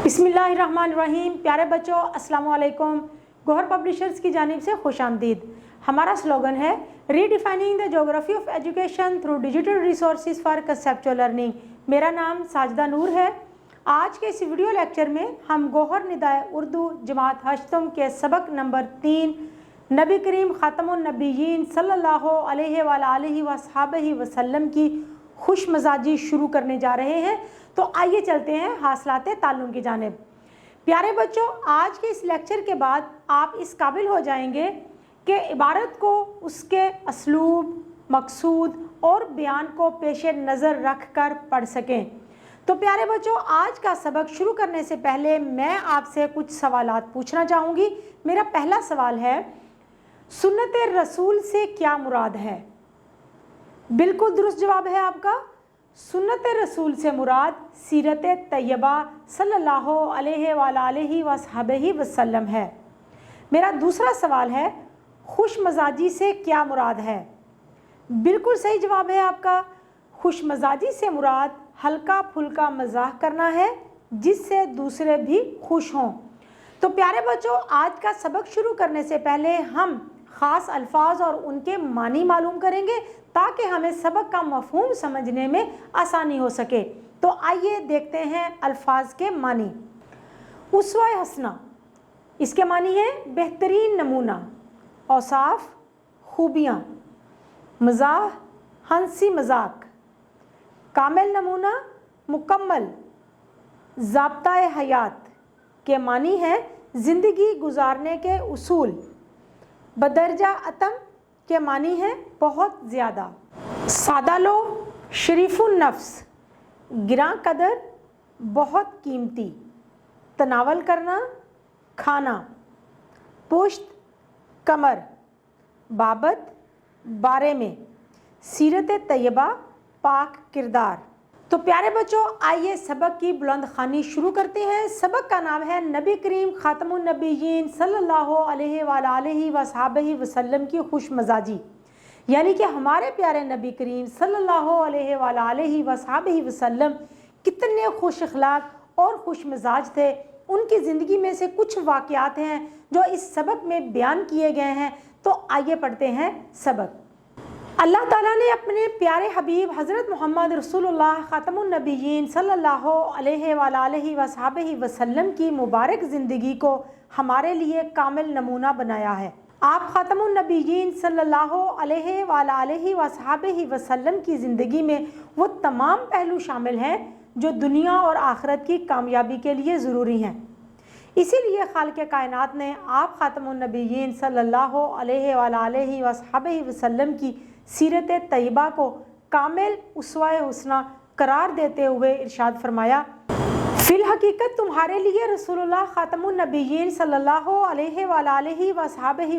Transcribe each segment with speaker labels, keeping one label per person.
Speaker 1: बिस्मिल्लाहिर्रहमानिर्रहीम। प्यारे बच्चों, अस्सलाम वालेकुम। गौहर पब्लिशर्स की जानिब से खुश आमदीद। हमारा स्लोगन है redefining the geography of education through digital resources for conceptual learning. मेरा नाम साजिदा नूर है। आज के इस वीडियो लेक्चर में हम गौहर निदाए उर्दू जमात हश्तम के सबक नंबर 3 नबी करीम ख़ातमुन नबीयीन सल्लल्लाहु अलैहि वसल्लम की खुश मजाजी शुरू करने जा रहे हैं। तो आइए चलते हैं हासिलात ताल्लुम की जानिब। प्यारे बच्चों, आज के इस लेक्चर के बाद आप इस काबिल हो जाएंगे कि इबारत को उसके असलूब, मकसूद और बयान को पेश नज़र रख कर पढ़ सकें। तो प्यारे बच्चों, आज का सबक शुरू करने से पहले मैं आपसे कुछ सवालात पूछना चाहूँगी। मेरा पहला सवाल है, सुन्नत रसूल से क्या मुराद है? बिल्कुल दुरुस्त जवाब है आपका। सुन्नत रसूल से मुराद सीरत तैयबा सल्लल्लाहु अलैहि वसल्लम है। मेरा दूसरा सवाल है, खुश मजाजी से क्या मुराद है? बिल्कुल सही जवाब है आपका। खुश मजाजी से मुराद हल्का फुल्का मजाक करना है जिससे दूसरे भी खुश हों। तो प्यारे बच्चों, आज का सबक शुरू करने से पहले हम ख़ास अल्फाज और उनके मानी मालूम करेंगे ताकि हमें सबक का मफहूम समझने में आसानी हो सके। तो आइए देखते हैं अल्फाज के मानी। उस्वा हसना, इसके मानी है बेहतरीन नमूना, औसाफ खूबियाँ, मज़ाह हंसी मजाक, कामिल नमूना मुकम्मल, ज़ाब्ता हयात के मानी है ज़िंदगी गुजारने के उसूल, बदरजा अतम के मानी है बहुत ज़्यादा, सादा लो शरीफुन नफ्स गिरां कदर बहुत कीमती, तनावल करना खाना, पुश्त कमर, बाबत बारे में, सीरत तैयबा पाक किरदार। तो प्यारे बच्चों, आइए सबक की बुलंद खानी शुरू करते हैं। सबक का नाम है नबी करीम ख़ातमुन नबीयीन सल्लल्लाहु अलैहि वसल्लम की खुश मजाजी, यानी कि हमारे प्यारे नबी करीम सल्लल्लाहु अलैहि वसल्लम कितने खुश अखलाक और खुश मिजाज थे। उनकी ज़िंदगी में से कुछ वाक़यात हैं जो इस सबक में बयान किए गए हैं। तो आइए पढ़ते हैं सबक। अल्लाह ताला ने अपने प्यारे हबीब हज़रत मोहम्मद रसूलुल्लाह ख़ातमुन नबीयीन सल्लल्लाहु अलैहि वसल्लम की मुबारक ज़िंदगी को हमारे लिए कामिल नमूना बनाया है। आप ख़ातमुन नबीयीन सल्लल्लाहु अलैहि वसल्लम की ज़िंदगी में वो तमाम पहलू शामिल हैं जो दुनिया और आखिरत की कामयाबी के लिए ज़रूरी हैं। इसीलिए खालिक़ कायनात ने आप ख़ातमुन नबीयीन सल्लल्लाहु अलैहि वसल्लम की सीरत तैयबा को कामिल उसवा हुस्ना करार देते हुए इरशाद फरमाया, फिल हकीकत तुम्हारे लिए रसूलुल्लाह ख़ातमुन नबीयीन सल्लल्लाहु अलैहि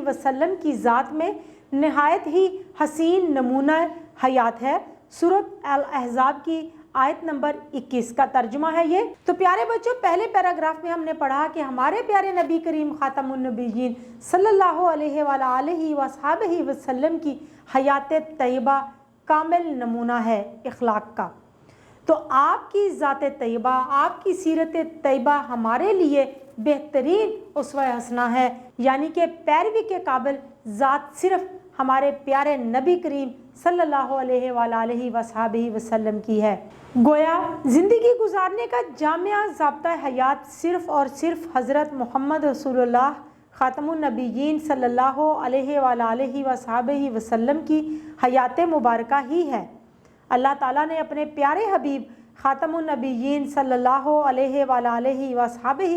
Speaker 1: वसल्लम की ज़ात में नहायत ही हसीन नमूना हयात है। सूरत अल अहज़ाब की आयत नंबर 21 का तर्जुमा है ये। तो प्यारे बच्चों, पहले पैराग्राफ में हमने पढ़ा कि हमारे प्यारे नबी करीम ख़ातमुन नबीयीन सल्लल्लाहु अलैहि वसल्लम की हयात तैयबा कामिल नमूना है इखलाक का। तो आपकी ज़ात तैयबा, आपकी सीरत तैयबा हमारे लिए बेहतरीन उसवा हसना है, यानी कि पैरवी के काबिल ज़ात सिर्फ हमारे प्यारे नबी करीम सल्लल्लाहु अलैहि वसल्लम की है। गोया ज़िंदगी गुजारने का जामिया ज़ाब्ता हयात सिर्फ़ और सिर्फ हज़रत मोहम्मद रसूलुल्लाह ख़ातमुन नबीयीन सल्लल्लाहु अलैहि वसल्लम की हयात मुबारका ही है। अल्लाह ताला ने अपने प्यारे हबीब ख़ातमुन नबीयीन सल्लल्लाहु अलैहि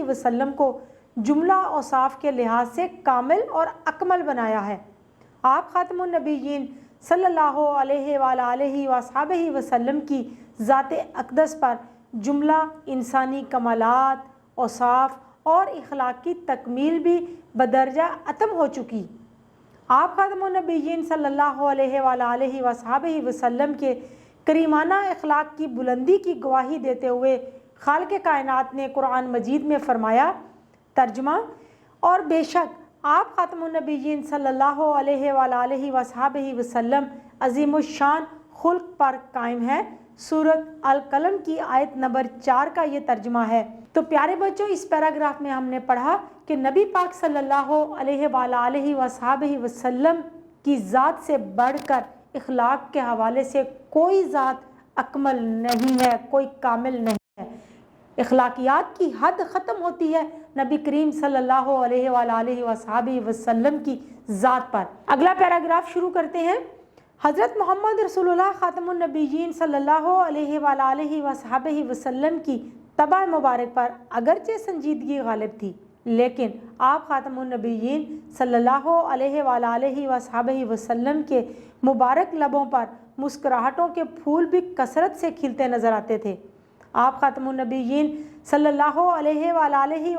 Speaker 1: वसल्लम को जुमला औसाफ के लिहाज से कामिल और अकमल बनाया है। आप ख़ातमुन नबीयीन सल्लल्लाहु अलैहि वसल्लम की ज़ात अक़दस पर जुमला इंसानी कमालात, औसाफ और इखलाक की तकमील भी बदरजा अतम हो चुकी। आप ख़ातमुन नबीयीन सल्लल्लाहु अलैहि वसल्लम के करीमाना इखलाक की बुलंदी की गवाही देते हुए खालिक़ कायनात ने कुरान मजीद में फ़रमाया, तर्जुमा, और बेशक आप ख़ातमुन नबीयीन सल्लल्लाहु अलैहि वसल्लम अज़ीमुश्शान खुल्क़ पर कायम है। सूरत अल कलम की आयत नंबर 4 का ये तर्जुमा है। तो प्यारे बच्चों, इस पैराग्राफ में हमने पढ़ा कि नबी पाक सल्लल्लाहु अलैहि वसल्लम की ज़ात से बढ़कर इखलाक के हवाले से कोई ज़ात अकमल नहीं है, कोई कामिल नहीं है। इखलाकियात की हद ख़त्म होती है नबी करीम सल्लल्लाहु अलैहि वसल्लम की ज़ात पर। अगला पैराग्राफ शुरू करते हैं। हज़रत मोहम्मद रसूलुल्लाह ख़ातमुन नबिय्यीन सल्लल्लाहु अलैहि वसल्लम की तबा मुबारक पर अगरचे संजीदगी गालिब थी, लेकिन आप ख़ातमुन नबिय्यीन सल्लल्लाहु अलैहि वसल्लम के मुबारक लबों पर मुस्कुराहटों के फूल भी कसरत से खिलते नज़र आते थे। आप ख़ातमुन नबिय्यीन सल्लल्लाहु अलैहि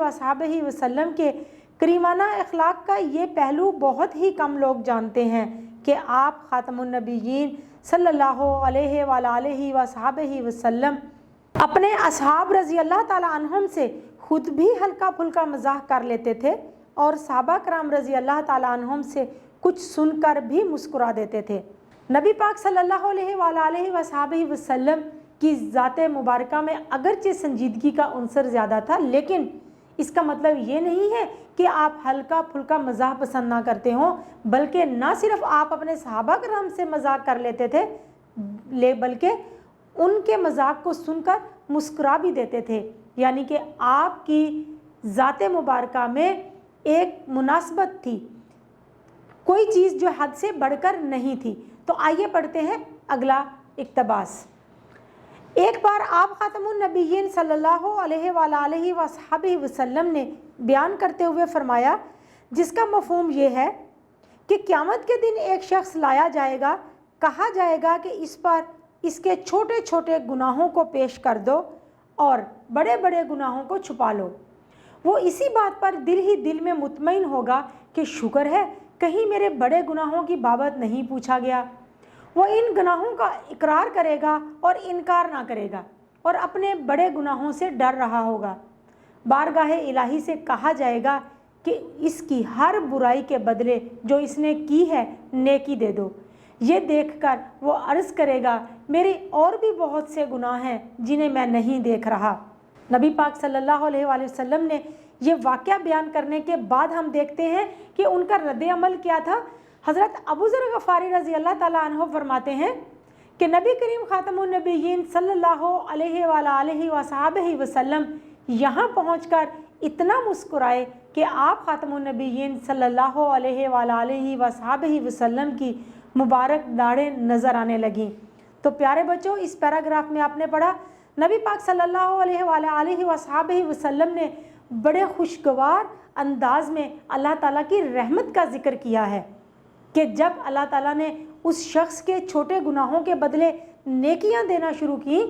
Speaker 1: वसल्लम के करीमाना अखलाक का ये पहलू बहुत ही कम लोग जानते हैं कि आप ख़ातमुन नबिय्यीन सल्लल्लाहु अलैहि वसल्लम अपने असहाब रज़ी अल्लाह ताला अन्हुम से खुद भी हल्का फुल्का मजाक कर लेते थे और सहाबा कराम रज़ी अल्लाह ताला अन्हुम से कुछ सुनकर भी मुस्कुरा देते थे। नबी पाक सल्लल्लाहु अलैहि वसल्लम की ज़ाते मुबारका में अगरचे संजीदगी का अंसर ज़्यादा था, लेकिन इसका मतलब ये नहीं है कि आप हल्का फुल्का मजाक पसंद ना करते हों, बल्कि ना सिर्फ आप अपने सहाबा कराम से मजाक कर लेते थे, बल्कि उनके मजाक को सुनकर मुस्कुरा भी देते थे। यानी कि आपकी ज़ाते मुबारका में एक मुनासबत थी, कोई चीज़ जो हद से बढ़कर नहीं थी। तो आइए पढ़ते हैं अगला इक्तबास। एक बार आप ख़ातमुन नबिय्यीन सल्लल्लाहु अलैहि वसल्लम ने बयान करते हुए फरमाया, जिसका मफ़हूम ये है कि क़यामत के दिन एक शख्स लाया जाएगा, कहा जाएगा कि इस पर इसके छोटे छोटे गुनाहों को पेश कर दो और बड़े बड़े गुनाहों को छुपा लो। वो इसी बात पर दिल ही दिल में मुतमईन होगा कि शुक्र है कहीं मेरे बड़े गुनाहों की बाबत नहीं पूछा गया। वो इन गुनाहों का इकरार करेगा और इनकार ना करेगा और अपने बड़े गुनाहों से डर रहा होगा। बारगाह इलाही से कहा जाएगा कि इसकी हर बुराई के बदले जो इसने की है नेकी दे दो। ये देखकर वो अर्ज़ करेगा, मेरे और भी बहुत से गुनाह हैं जिन्हें मैं नहीं देख रहा। नबी पाक सल्लल्लाहु अलैहि वसल्लम ने ये वाक़या बयान करने के बाद हम देखते हैं कि उनका रद्द अमल क्या था। हज़रत अबू ज़र गफ़ारी रज़ी अल्लाह ताला अन्हु फरमाते हैं कि नबी करीम ख़ातमुन नबिय्यीन सल्लल्लाहु अलैहि वसल्लम यहाँ पहुँचकर इतना मुस्कुराए कि आप ख़ातमुन नबिय्यीन सल्लल्लाहु अलैहि वसल्लम की मुबारक दाढ़ें नज़र आने लगीं। तो प्यारे बच्चों, इस पैराग्राफ में आपने पढ़ा नबी पाक सल्लल्लाहु अलैहि वसल्लम ने बड़े खुशगवार अंदाज में अल्लाह ताला की रहमत का जिक्र किया है कि जब अल्लाह ताला ने उस शख्स के छोटे गुनाहों के बदले नेकियां देना शुरू की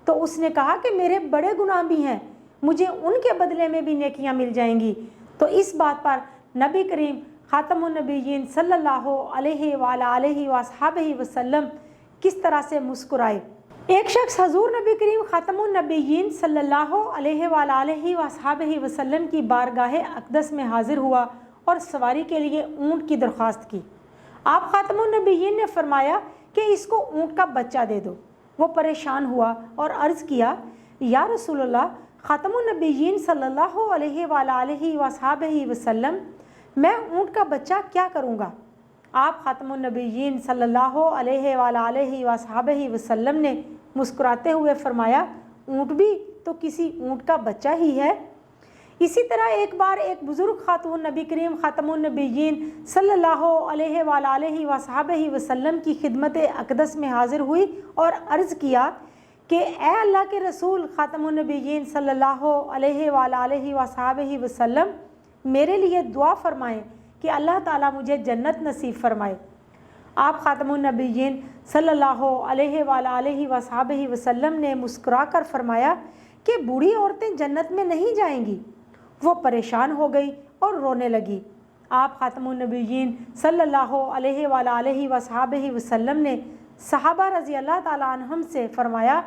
Speaker 1: तो उसने कहा कि मेरे बड़े गुनाह भी हैं, मुझे उनके बदले में भी नेकियां मिल जाएंगी। तो इस बात पर नबी करीम ख़ातमुन नबिय्यीन सल्लल्लाहु अलैहि वसल्लम किस तरह से मुस्कुराए। एक शख्स हजूर नबी करीम ख़ातमुन नबिय्यीन सल्लल्लाहु अलैहि वसल्लम की बारगाह अक़दस में हाजिर हुआ और सवारी के लिए ऊँट की दरख्वास्त की। आप ख़ातमुन नबिय्यीन ने फरमाया कि इसको ऊँट का बच्चा दे दो। वो परेशान हुआ और अर्ज़ किया, या रसूलल्लाह, ख़ातमुन नबिय्यीन सल्लल्लाहु अलैहि वसल्लम, मैं ऊँट का बच्चा क्या करूँगा? आप ख़ातमुन नबिय्यीन सल्लल्लाहु अलैहि वसल्लम ने मुस्कुराते हुए फरमाया, ऊँट भी तो किसी ऊँट का बच्चा ही है। इसी तरह एक बार एक बुज़ुर्ग खातून नबी करीम ख़ातमुन नबिय्यीन सल्लल्लाहु अलैहि वसल्लम की खिदमत अक़दस में हाजिर हुई और अर्ज़ किया कि ए अल्लाह के रसूल ख़ातमुन नबिय्यीन सल्लल्लाहु अलैहि वसल्लम, मेरे लिए दुआ फरमाएं कि अल्लाह ताला मुझे जन्नत नसीब फरमाए। आप ख़ातमुन नबिय्यीन सल्लल्लाहु अलैहि वसल्लम ने मुस्कुरा कर फरमाया कि बूढ़ी औरतें जन्नत में नहीं जाएंगी। वो परेशान हो गई और रोने लगी। आप ख़ातमुन नबिय्यीन सल्लल्लाहु अलैहि वसल्लम ने सहाबा रज़ी अल्लाह ताला अन्हुम से फरमाया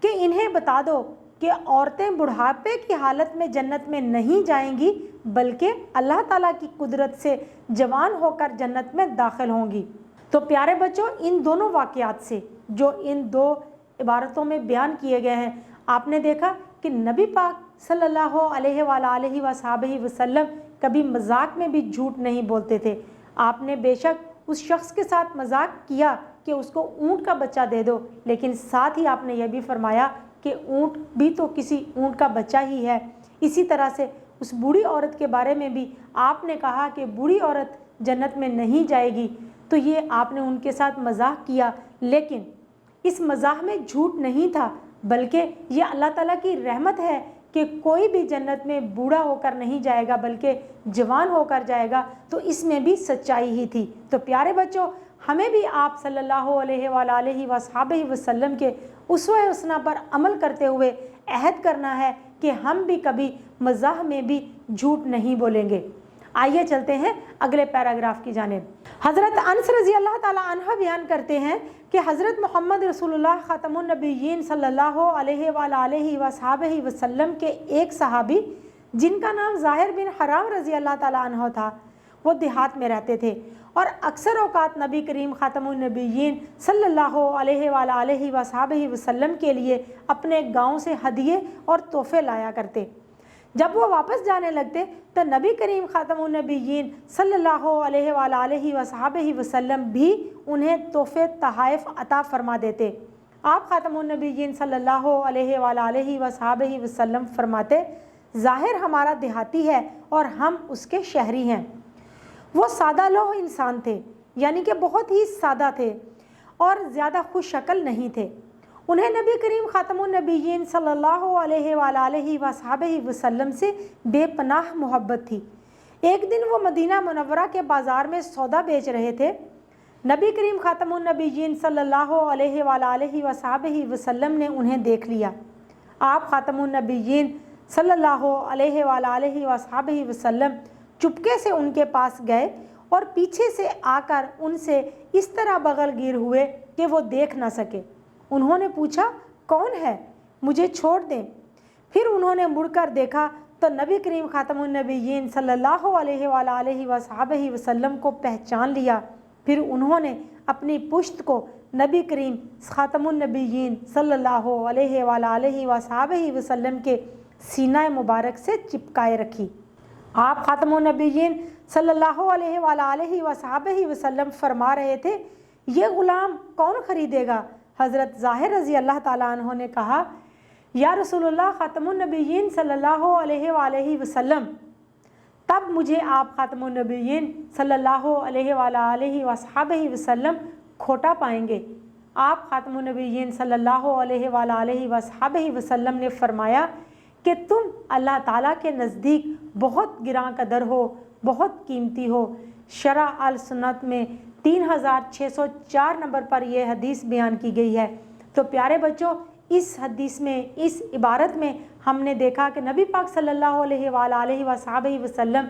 Speaker 1: कि इन्हें बता दो कि औरतें बुढ़ापे की हालत में जन्नत में नहीं जाएंगी, बल्कि अल्लाह ताला की कुदरत से जवान होकर जन्नत में दाखिल होंगी। तो प्यारे बच्चों, इन दोनों वाक़यात से, जो इन दो عبارتوں میں بیان کیے گئے ہیں۔ آپ نے دیکھا کہ نبی پاک صلی اللہ علیہ وآلہ وصحبہ وسلم کبھی مذاق میں بھی جھوٹ نہیں بولتے تھے۔ آپ نے بے شک اس شخص کے ساتھ مذاق کیا کہ اس کو اونٹ کا بچہ دے دو، لیکن ساتھ ہی آپ نے یہ بھی فرمایا کہ اونٹ بھی تو کسی اونٹ کا بچہ ہی ہے۔ اسی طرح سے اس بوڑھی عورت کے بارے میں بھی آپ نے کہا کہ بوڑھی عورت جنت میں نہیں جائے گی، تو یہ آپ نے ان کے ساتھ مذاق کیا، لیکن اس مزاح میں جھوٹ نہیں تھا، بلکہ یہ اللہ تعالیٰ کی رحمت ہے کہ کوئی بھی جنت میں بوڑھا ہو کر نہیں جائے گا بلکہ جوان ہو کر جائے گا، تو اس میں بھی سچائی ہی تھی۔ تو پیارے بچوں، ہمیں بھی آپ صلی اللہ علیہ وآلہ وصحبہ وسلم کے اسوہ حسنہ پر عمل کرتے ہوئے عہد کرنا ہے کہ ہم بھی کبھی مزاح میں بھی جھوٹ نہیں بولیں گے۔ آئیے چلتے ہیں اگلے پیراگراف کی جانب۔ حضرت انس رضی اللہ تعالی عنہ بیان کرتے ہیں کہ حضرت محمد رسول اللہ خاتم النبیین صلی اللہ علیہ وآلہ وصحبہ وسلم کے ایک صحابی جن کا نام ظاہر بن حرام رضی اللہ تعالی عنہ تھا، وہ دیہات میں رہتے تھے اور اکثر اوقات نبی کریم خاتم النبیین صلی اللہ علیہ وآلہ وصحبہ وسلم کے لیے اپنے گاؤں سے ہدیے اور تحفے لایا کرتے۔ جب وہ واپس جانے لگتے تو نبی کریم خاتم النبیین صلی اللہ علیہ وآلہ وصحبہ وسلم بھی انہیں تحفے تحائف عطا فرما دیتے۔ آپ خاتم النبیین صلی اللہ علیہ وآلہ وصحبہ وسلم فرماتے، ظاہر ہمارا دیہاتی ہے اور ہم اس کے شہری ہیں۔ وہ سادہ لوح انسان تھے، یعنی کہ بہت ہی سادہ تھے اور زیادہ خوش شکل نہیں تھے۔ انہیں نبی کریم خاتم النبیین صلی اللہ علیہ وآلہ وصحبہ وسلم سے بے پناہ محبت تھی۔ ایک دن وہ مدینہ منورہ کے بازار میں سودا بیچ رہے تھے۔ نبی کریم خاتم النبیین صلی اللہ علیہ وآلہ وصحبہ وسلم نے انہیں دیکھ لیا۔ آپ خاتم النبیین صلی اللہ علیہ وآلہ وصحبہ وسلم چپکے سے ان کے پاس گئے اور پیچھے سے آ کر ان سے اس طرح بغل گیر ہوئے کہ وہ دیکھ نہ سکے۔ انہوں نے پوچھا، کون ہے؟ مجھے چھوڑ دیں۔ پھر انہوں نے مڑ کر دیکھا تو نبی کریم خاتم النبیین صلی اللہ علیہ وآلہ وصحبہ وسلم کو پہچان لیا۔ پھر انہوں نے اپنی پشت کو نبی کریم خاتم النبیین صلی اللہ علیہ وآلہ وصحبہ وسلم کے سینہ مبارک سے چپکائے رکھی۔ آپ خاتم النبیین صلی اللہ علیہ وآلہ وصحبہ وسلم فرما رہے تھے، یہ غلام کون خریدے گا؟ حضرت ظاہر رضی اللہ تعالیٰ عنہ نے کہا، یا رسول اللہ خاتم النبیین صلی اللہ علیہ وآلہ وسلم، تب مجھے آپ خاتم النبیین صلی اللہ علیہ وآلہ وصحبہ وسلم کھوٹا پائیں گے۔ آپ خاتم النبیین صلی اللہ علیہ وآلہ وصحبہ وسلم نے فرمایا کہ تم اللہ تعالیٰ کے نزدیک بہت گراں قدر ہو، بہت قیمتی ہو۔ شرح السنت میں 3604 نمبر پر یہ حدیث بیان کی گئی ہے۔ تو پیارے بچوں، اس حدیث میں، اس عبارت میں ہم نے دیکھا کہ نبی پاک صلی اللہ علیہ وآلہ وصحبہ وسلم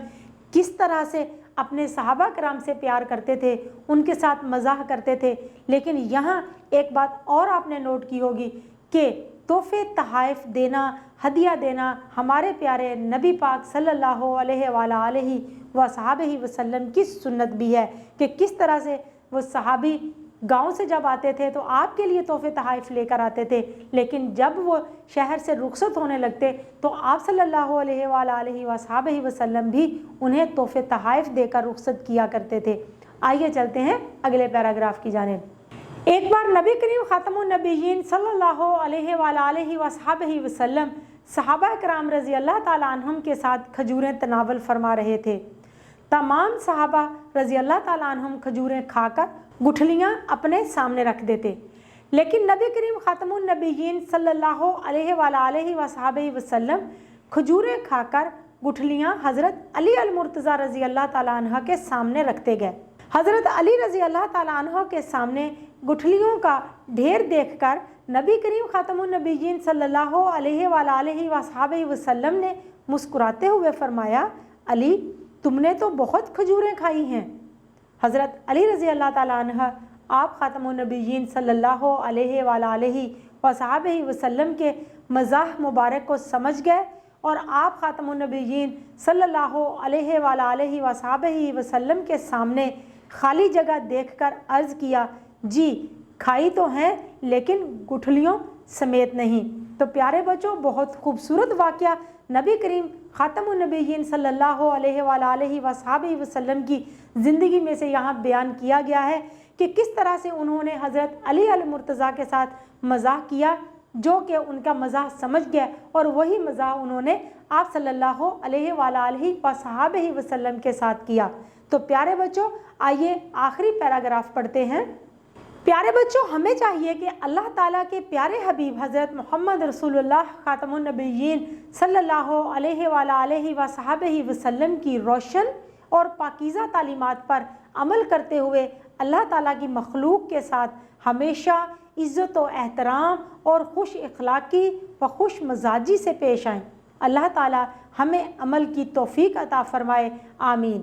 Speaker 1: کس طرح سے اپنے صحابہ کرام سے پیار کرتے تھے، ان کے ساتھ مزاح کرتے تھے۔ لیکن یہاں ایک بات اور آپ نے نوٹ کی ہوگی کہ تحفے تحائف دینا، ہدیہ دینا ہمارے پیارے نبی پاک صلی اللہ علیہ وآلہ وصحبہ وسلم کی سنت بھی ہے کہ کس طرح سے وہ صحابی گاؤں سے جب آتے تھے تو آپ کے لیے تحفے تحائف لے کر آتے تھے، لیکن جب وہ شہر سے رخصت ہونے لگتے تو آپ صلی اللہ علیہ وآلہ وصحبہ وسلم بھی انہیں تحفے تحائف دے کر رخصت کیا کرتے تھے۔ آئیے چلتے ہیں اگلے پیراگراف کی جانب۔ ایک بار نبی کریم خاتم النبیین صلی اللہ علیہ وآلہ وصحبہ وسلم صحابہ کرام رضی اللہ تعالیٰ عنہم کے ساتھ کھجوریں تناول فرما رہے تھے۔ تمام صحابہ رضی اللہ تعالیٰ عنہم کھجوریں کھا کر گٹھلیاں اپنے سامنے رکھ دیتے، لیکن نبی کریم خاتم النبیین صلی اللہ علیہ وآلہ وصحبہ وسلم کھجوریں کھا کر گٹھلیاں حضرت علی المرتضیٰ رضی اللہ تعالیٰ عنہ کے سامنے رکھتے گئے۔ حضرت علی رضی اللہ تعالیٰ عنہ کے سامنے گٹھلیوں کا ڈھیر دیکھ کر نبی کریم خاتم النبیین صلی اللہ علیہ وآلہ وصحبہ وسلم نے مسکراتے ہوئے فرمایا، علی تم نے تو بہت کھجوریں کھائی ہیں۔ حضرت علی رضی اللہ تعالیٰ عنہ آپ خاتم النبیین صلی اللہ علیہ وآلہ وصحبہ وسلم کے مزاح مبارک کو سمجھ گئے اور آپ خاتم النبیین صلی اللہ علیہ وآلہ وصحبہ وسلم کے سامنے خالی جگہ دیکھ کر عرض کیا، جی کھائی تو ہیں لیکن गुठलियों समेत नहीं। तो प्यारे बच्चों, बहुत खूबसूरत वाक़या नबी करीम ख़ातमुन नबीयीन सल्लल्लाहु अलैहि वसल्लम की ज़िंदगी में से यहाँ बयान किया गया है कि किस तरह से उन्होंने हज़रत अली अल मुर्तज़ा के साथ मज़ाक किया, जो कि उनका मज़ाक समझ गया और वही मज़ाक उन्होंने आप सल्लल्लाहु अलैहि वसल्लम के साथ किया। तो प्यारे बच्चों, आइए आखिरी पैराग्राफ पढ़ते हैं। प्यारे बच्चों, हमें चाहिए कि अल्लाह ताला के प्यारे हबीब हज़रत मोहम्मद रसूलुल्लाह ख़ातमुन नबिय्यीन सल्लल्लाहु अलैहि वसल्लम की रोशन और पाकीज़ा तालीमात पर अमल करते हुए अल्लाह ताला की मखलूक के साथ हमेशा इज़्ज़त व एहतराम और खुश अखलाक़ी व खुश मजाजी से पेश आएँ। अल्लाह ताला हमें अमल की तौफ़ीक अता फ़रमाए, आमीन।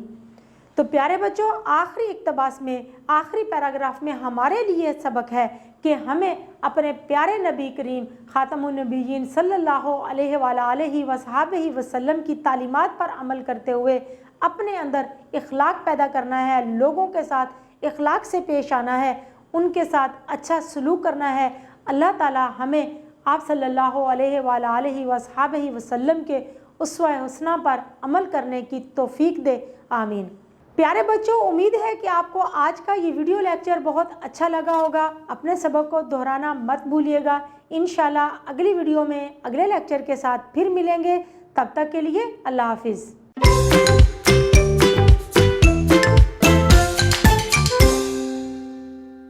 Speaker 1: तो प्यारे बच्चों, आखिरी इक़्तिबास में आखिरी पैराग्राफ में हमारे लिए सबक है कि हमें अपने प्यारे नबी करीम ख़ातमुन नबिय्यीन सल्लल्लाहु अलैहि वसल्लम की तालीमात पर अमल करते हुए अपने अंदर इखलाक पैदा करना है, लोगों के साथ इखलाक से पेश आना है, उनके साथ अच्छा सलूक करना है। अल्लाह ताला हमें आप सल्लल्लाहु अलैहि वसल्लम के उस्वा हुस्ना पर अमल करने की तौफ़ीक दे, आमीन। प्यारे बच्चों, उम्मीद है कि आपको आज का ये वीडियो लेक्चर बहुत अच्छा लगा होगा। अपने सबक को दोहराना मत भूलिएगा। इंशाल्लाह अगली वीडियो में अगले लेक्चर के साथ फिर मिलेंगे। तब तक के लिए अल्लाह हाफिज़।